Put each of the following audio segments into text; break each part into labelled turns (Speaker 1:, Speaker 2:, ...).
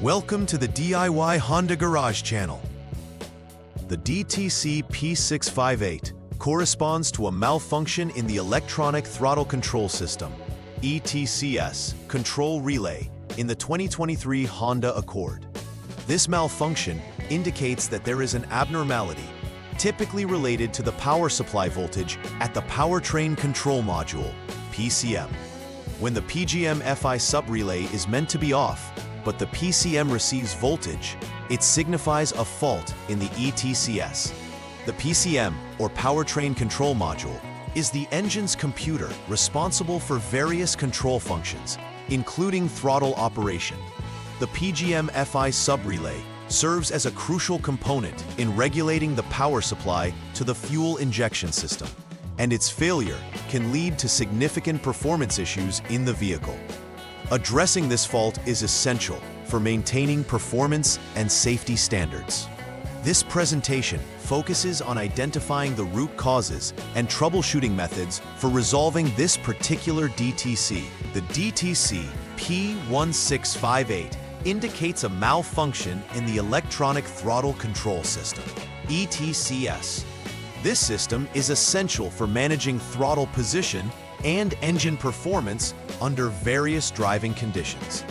Speaker 1: Welcome to the DIY Honda Garage channel. The DTC P1658 corresponds to a malfunction in the Electronic Throttle Control System, ETCS, control relay in the 2023 Honda Accord. This malfunction indicates that there is an abnormality, typically related to the power supply voltage at the Powertrain Control Module, PCM. When the PGM-FI subrelay is meant to be off, but the PCM receives voltage, it signifies a fault in the ETCS. The PCM, or Powertrain Control Module, is the engine's computer responsible for various control functions, including throttle operation. The PGM-FI subrelay serves as a crucial component in regulating the power supply to the fuel injection system, and its failure can lead to significant performance issues in the vehicle. Addressing this fault is essential for maintaining performance and safety standards. This presentation focuses on identifying the root causes and troubleshooting methods for resolving this particular DTC. The DTC P1658 indicates a malfunction in the Electronic Throttle Control System, ETCS. This system is essential for managing throttle position and engine performance under various driving conditions.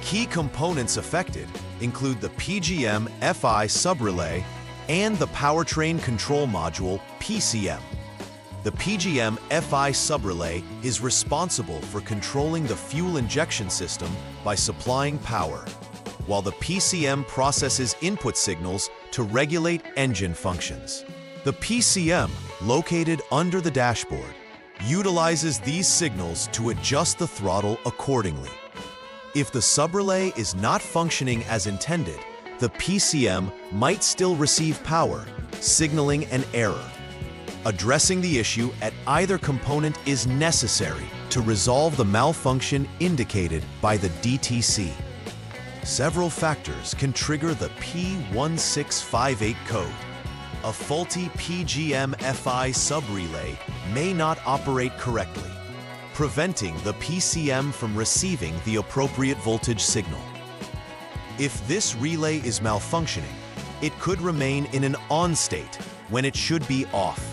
Speaker 1: Key components affected include the PGM-FI subrelay and the Powertrain Control Module, PCM. The PGM-FI subrelay is responsible for controlling the fuel injection system by supplying power, while the PCM processes input signals to regulate engine functions. The PCM, located under the dashboard, utilizes these signals to adjust the throttle accordingly. If the subrelay is not functioning as intended, the PCM might still receive power, signaling an error. Addressing the issue at either component is necessary to resolve the malfunction indicated by the DTC. Several factors can trigger the P1658 code. A faulty PGM-FI subrelay may not operate correctly, preventing the PCM from receiving the appropriate voltage signal. If this relay is malfunctioning, it could remain in an on state when it should be off,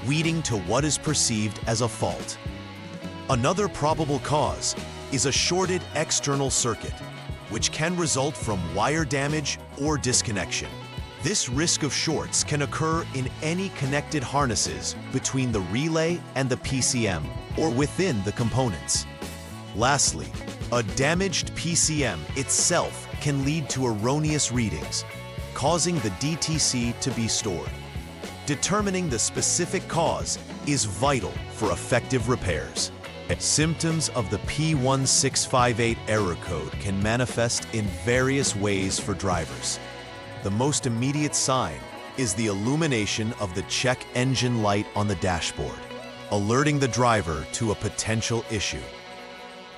Speaker 1: leading to what is perceived as a fault. Another probable cause is a shorted external circuit, which can result from wire damage or disconnection. This risk of shorts can occur in any connected harnesses between the relay and the PCM or within the components. Lastly, a damaged PCM itself can lead to erroneous readings, causing the DTC to be stored. Determining the specific cause is vital for effective repairs. Symptoms of the P1658 error code can manifest in various ways for drivers. The most immediate sign is the illumination of the check engine light on the dashboard, alerting the driver to a potential issue.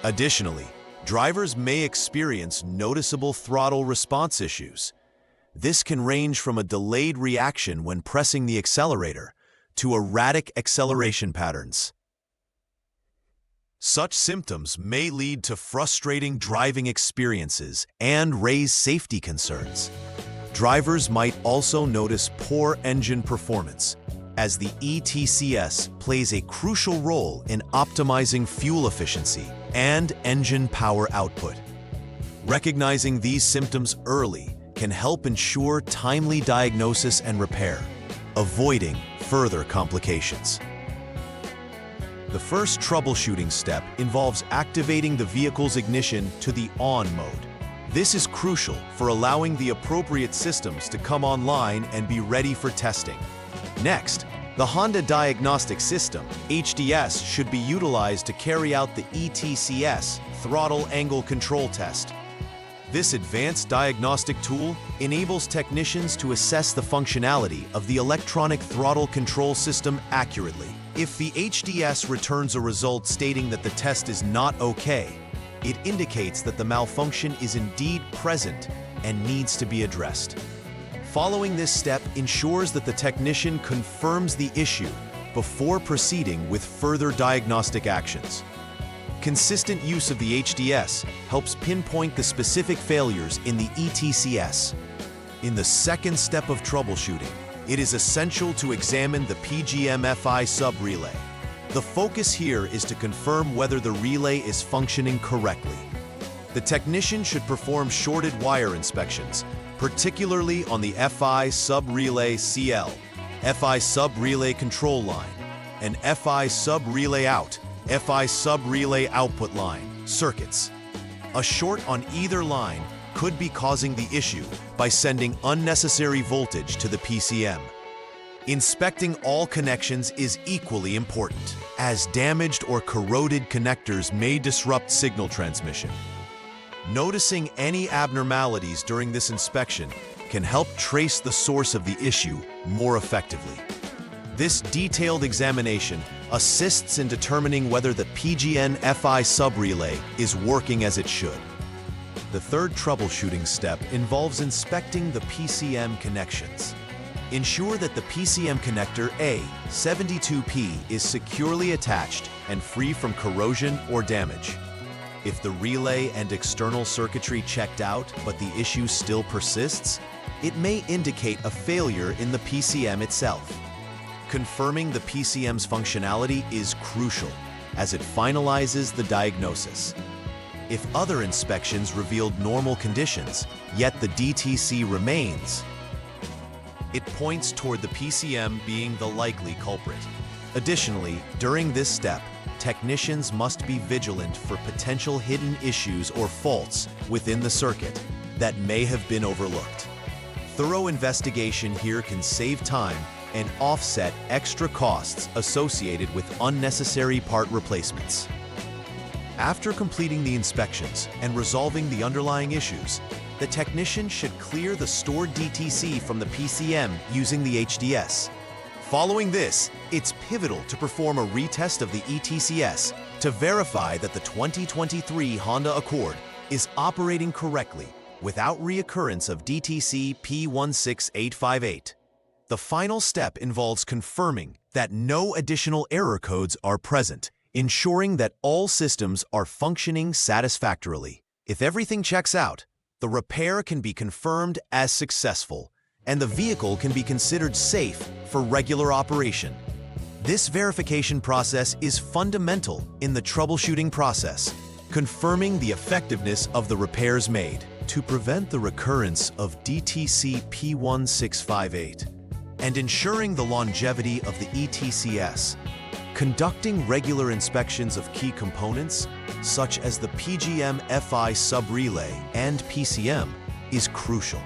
Speaker 1: Additionally, drivers may experience noticeable throttle response issues. This can range from a delayed reaction when pressing the accelerator to erratic acceleration patterns. Such symptoms may lead to frustrating driving experiences and raise safety concerns. Drivers might also notice poor engine performance, as the ETCS plays a crucial role in optimizing fuel efficiency and engine power output. Recognizing these symptoms early can help ensure timely diagnosis and repair, avoiding further complications. The first troubleshooting step involves activating the vehicle's ignition to the on mode. This is crucial for allowing the appropriate systems to come online and be ready for testing. Next, the Honda Diagnostic System, HDS, should be utilized to carry out the ETCS throttle angle control test. This advanced diagnostic tool enables technicians to assess the functionality of the Electronic Throttle Control System accurately. If the HDS returns a result stating that the test is not okay, it indicates that the malfunction is indeed present and needs to be addressed. Following this step ensures that the technician confirms the issue before proceeding with further diagnostic actions. Consistent use of the HDS helps pinpoint the specific failures in the ETCS. In the second step of troubleshooting, it is essential to examine the PGM-FI subrelay. The focus here is to confirm whether the relay is functioning correctly. The technician should perform shorted wire inspections, particularly on the FI subrelay CL, FI subrelay control line, and FI subrelay out, FI subrelay output line circuits. A short on either line could be causing the issue by sending unnecessary voltage to the PCM. Inspecting all connections is equally important, as damaged or corroded connectors may disrupt signal transmission. Noticing any abnormalities during this inspection can help trace the source of the issue more effectively. This detailed examination assists in determining whether the PGM-FI subrelay is working as it should. The third troubleshooting step involves inspecting the PCM connections. Ensure that the PCM connector A72P is securely attached and free from corrosion or damage. If the relay and external circuitry checked out but the issue still persists, it may indicate a failure in the PCM itself. Confirming the PCM's functionality is crucial, as it finalizes the diagnosis. If other inspections revealed normal conditions, yet the DTC remains, it points toward the PCM being the likely culprit. Additionally, during this step, technicians must be vigilant for potential hidden issues or faults within the circuit that may have been overlooked. Thorough investigation here can save time and offset extra costs associated with unnecessary part replacements. After completing the inspections and resolving the underlying issues, the technician should clear the stored DTC from the PCM using the HDS. Following this, it's pivotal to perform a retest of the ETCS to verify that the 2023 Honda Accord is operating correctly without reoccurrence of DTC P1658. The final step involves confirming that no additional error codes are present, ensuring that all systems are functioning satisfactorily. If everything checks out, the repair can be confirmed as successful, and the vehicle can be considered safe for regular operation. This verification process is fundamental in the troubleshooting process, confirming the effectiveness of the repairs made. To prevent the recurrence of DTC P1658 and ensuring the longevity of the ETCS, conducting regular inspections of key components, such as the PGM-FI subrelay and PCM, is crucial.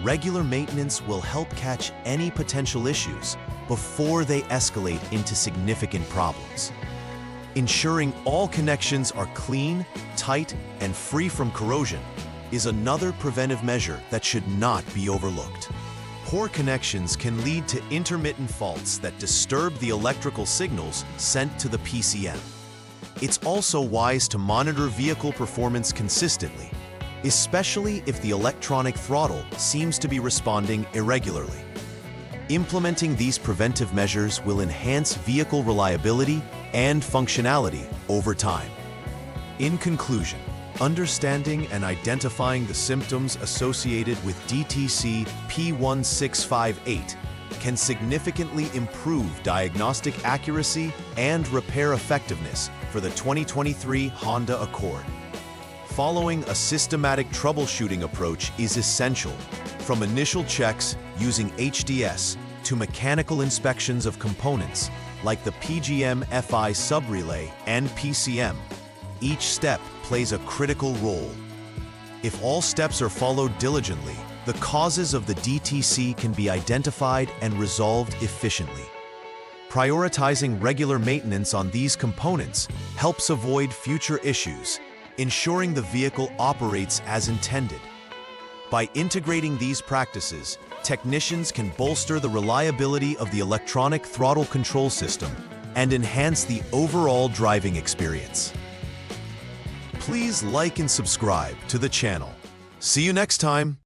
Speaker 1: Regular maintenance will help catch any potential issues before they escalate into significant problems. Ensuring all connections are clean, tight, and free from corrosion is another preventive measure that should not be overlooked. Poor connections can lead to intermittent faults that disturb the electrical signals sent to the PCM. It's also wise to monitor vehicle performance consistently, especially if the electronic throttle seems to be responding irregularly. Implementing these preventive measures will enhance vehicle reliability and functionality over time. In conclusion, understanding and identifying the symptoms associated with DTC P1658 can significantly improve diagnostic accuracy and repair effectiveness for the 2023 Honda Accord. Following a systematic troubleshooting approach is essential, from initial checks using HDS to mechanical inspections of components like the PGM-FI subrelay and PCM. Each step plays a critical role. If all steps are followed diligently, the causes of the DTC can be identified and resolved efficiently. Prioritizing regular maintenance on these components helps avoid future issues, ensuring the vehicle operates as intended. By integrating these practices, technicians can bolster the reliability of the electronic throttle control system and enhance the overall driving experience. Please like and subscribe to the channel. See you next time.